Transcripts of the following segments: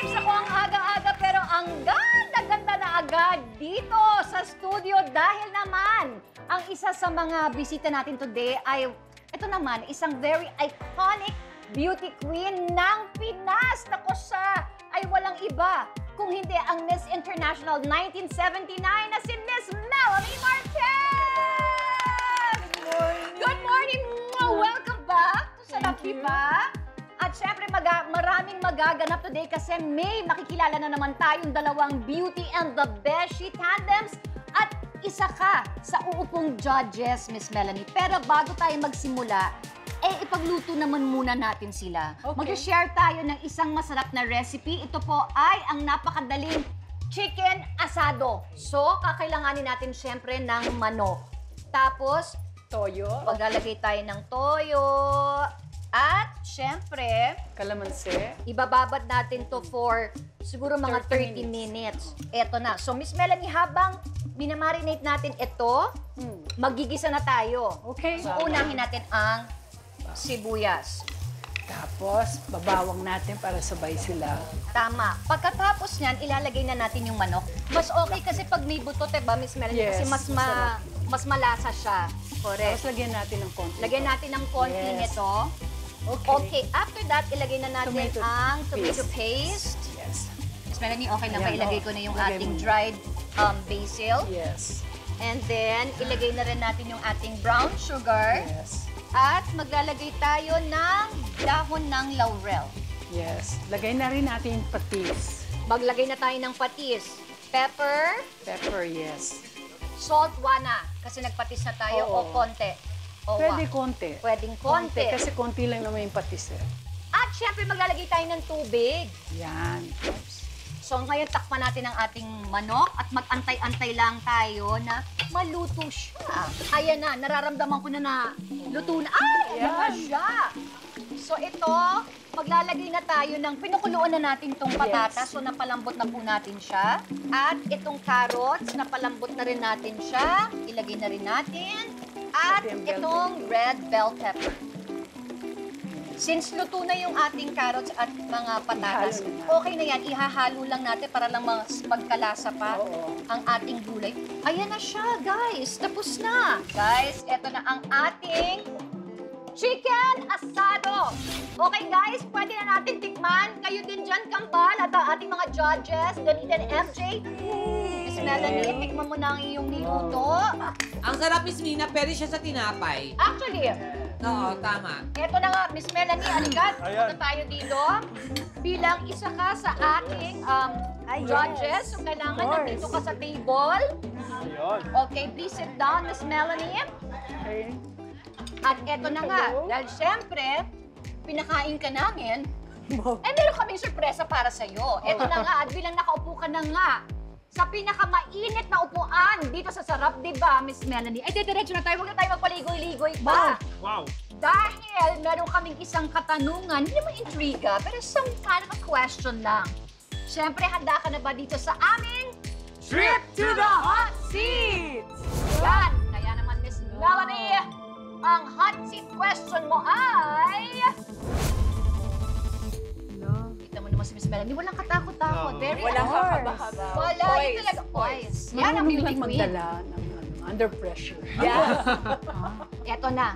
Vibes! Ako ang aga-aga pero ang ganda-ganda na agad dito sa studio dahil naman ang isa sa mga bisita natin today ay ito naman, isang very iconic beauty queen ng Pinas. Naku siya ay walang iba kung hindi ang Miss International 1979 na si Miss Melanie Marquez! Good morning! Welcome back to Sarap Diba? At syempre, maraming magaganap today kasi may makikilala na naman tayong dalawang Beauty and the Beshi tandems at isa ka sa uupong judges, Miss Melanie. Pero bago tayo magsimula, ipagluto naman muna natin sila. Okay. Mag-share tayo ng isang masarap na recipe. Ito po ay ang napakadaling chicken asado. So, kakailanganin natin syempre ng manok. Tapos, Toyo. maglalagay tayo ng toyo. At, syempre, Kalamansi. ibababad natin to for siguro mga 30 minutes. Eto na. So, Miss Melanie, habang minamarinate natin ito, magigisa na tayo. Okay. So, unahin natin ang sibuyas. Tapos, babawang natin para sabay sila. Tama. Pagkatapos niyan, ilalagay na natin yung manok. Mas okay kasi pag may buto, diba, Miss Melanie? Yes, Kasi masarap. mas malasa siya. Correct. Tapos, lagyan natin ng konti. Lagyan natin ng konti Yes. nito. Okay, after that, ilagay na natin Tomato ang tomato paste. Yes. Miss Melanie, okay lang ba? Ayan, Ilagay oh. ko na yung Lagay ating mo. dried basil. Yes. And then, ilagay na rin natin yung ating brown sugar. Yes. At maglalagay tayo ng dahon ng laurel. Yes. Lagay na rin natin yung patis. Maglagay na tayo ng patis. Pepper, Pepper, yes. salt, wana. Kasi nagpatis na tayo o Oo. konti. O Pwede konti. Pwedeng konti. Kasi konti lang naman yung patis eh. At syempre, maglalagay tayo ng tubig. Yan. Oops. So ngayon, takpan natin ang ating manok at mag-antay-antay lang tayo na maluto siya. Ayan na, nararamdaman ko na luto na. Ay, ayan na siya. So ito, maglalagay na tayo ng, pinukuluan na natin itong patatas. So napalambot na po natin siya. At itong carrots, napalambot na rin natin siya. Ilagay na rin natin. At Ito yung bell itong red bell pepper. Since luto na yung ating carrots at mga patatas, Ihalo na. okay na yan. Ihahalo lang natin para lang mas magkalasa pa Oo. ang ating gulay. Ayan na siya, guys. Tapos na. Guys, eto na ang ating chicken asado. Okay, guys, pwede na natin tikman. Kayo din dyan, Kambal, at ang ating mga judges, Donita and MJ. Miss Melanie, tikman mo na ang iyong niluto. Ang sarap, Miss Mina, pwede siya sa tinapay. Actually, Oo, tama. eto na nga, Miss Melanie, aligat. Punta tayo dito. Bilang isa ka sa ating judges, so kailangan nandito ka sa table. Okay, please sit down, Miss Melanie. Okay. At eto na nga, dahil syempre, pinakain ka namin, meron kaming sorpresa para sa'yo. Eto na nga, at bilang nakaupo ka na nga, sa pinakamainit na upuan dito sa Sarap, diba, Miss Melanie? Ay, diretso na tayo. Huwag na tayo magpaligoy-ligoy pa. Wow! Dahil meron kaming isang katanungan, hindi naman intriga, pero some kind of a question lang. Siyempre, handa ka na ba dito sa aming Trip to the Hot Seats? Yan! Kaya naman, Miss Melanie, ang hot seat question mo ay... Kita mo naman si Miss Melanie, walang katakot-takot. Very Walang alert. haba-haba. Wala, yun talaga. Poise. Yan ang Marunong beauty lang queen. magdala ng under pressure. Eto na.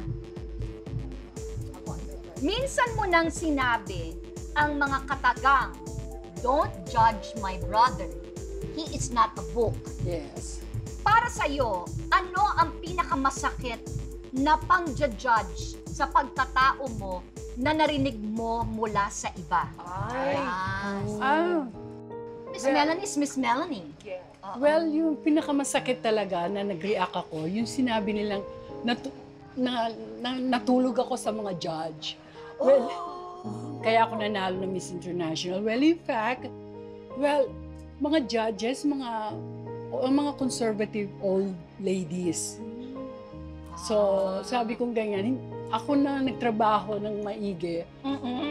Minsan mo nang sinabi ang mga katagang, "Don't judge my brother. He is not a book." Yes. Para sa'yo, ano ang pinakamasakit na pang-judge sa pagtatao mo na narinig mo mula sa iba? Ay. Ah. Miss Melanie is Miss Melanie. Well, yung pinakamasakit talaga na nag-react ako, yung sinabi nilang natulog ako sa mga judge. Well, kaya ako nanalo ng Miss International. Well, in fact, mga judges, mga conservative old ladies. So, sabi kong ganyan, ako na nagtrabaho ng maigi,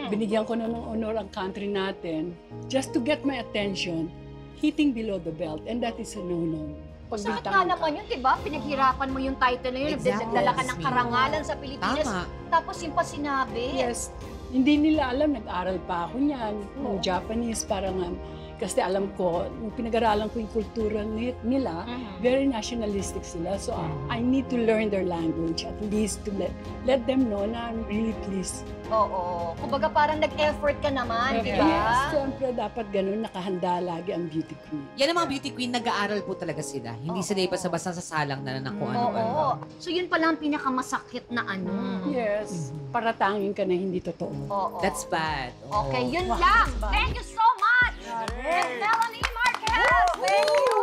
binigyan ko na ng honor ang country natin, just to get my attention, hitting below the belt, and that is a no-no. Sakit nga naman yun, diba? Pinaghirapan mo yung title na yun. Exactly. Nagdala ka ng karangalan sa Pilipinas. Tama. Tapos yung pa sinabi. Yes. Hindi nila alam, nag-aral pa ako niyan, ng Japanese, parang kasi alam ko, yung pinag-aralan ko yung kultura nila, very nationalistic sila. So I need to learn their language, at least to let them know na I'm really pleased. Oo. Kumbaga parang nag-effort ka naman, di ba? Yes, siyempre dapat ganun, nakahanda lagi ang beauty queen. Yan ang mga beauty queen, nag-aaral po talaga sila. Hindi sila basta-basta sasalang na kung ano-ano. Oo. So yun pala ang pinakamasakit na ano. Yes, paratangin ka na hindi totoo. Oo. That's bad. Oo. Okay, yun lang. Thank you so much, Miss Melanie Marquez. Thank you.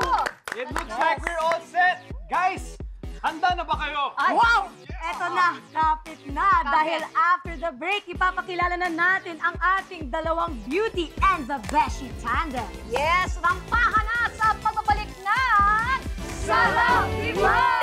It looks like we're all set. Guys, handa na ba kayo? Ay, Wow! Eto na, kapit na. Dahil after the break, ipapakilala na natin ang ating dalawang beauty and the beshi tandem. yes, rampahan na sa pagbabalik ng Sarap Diba!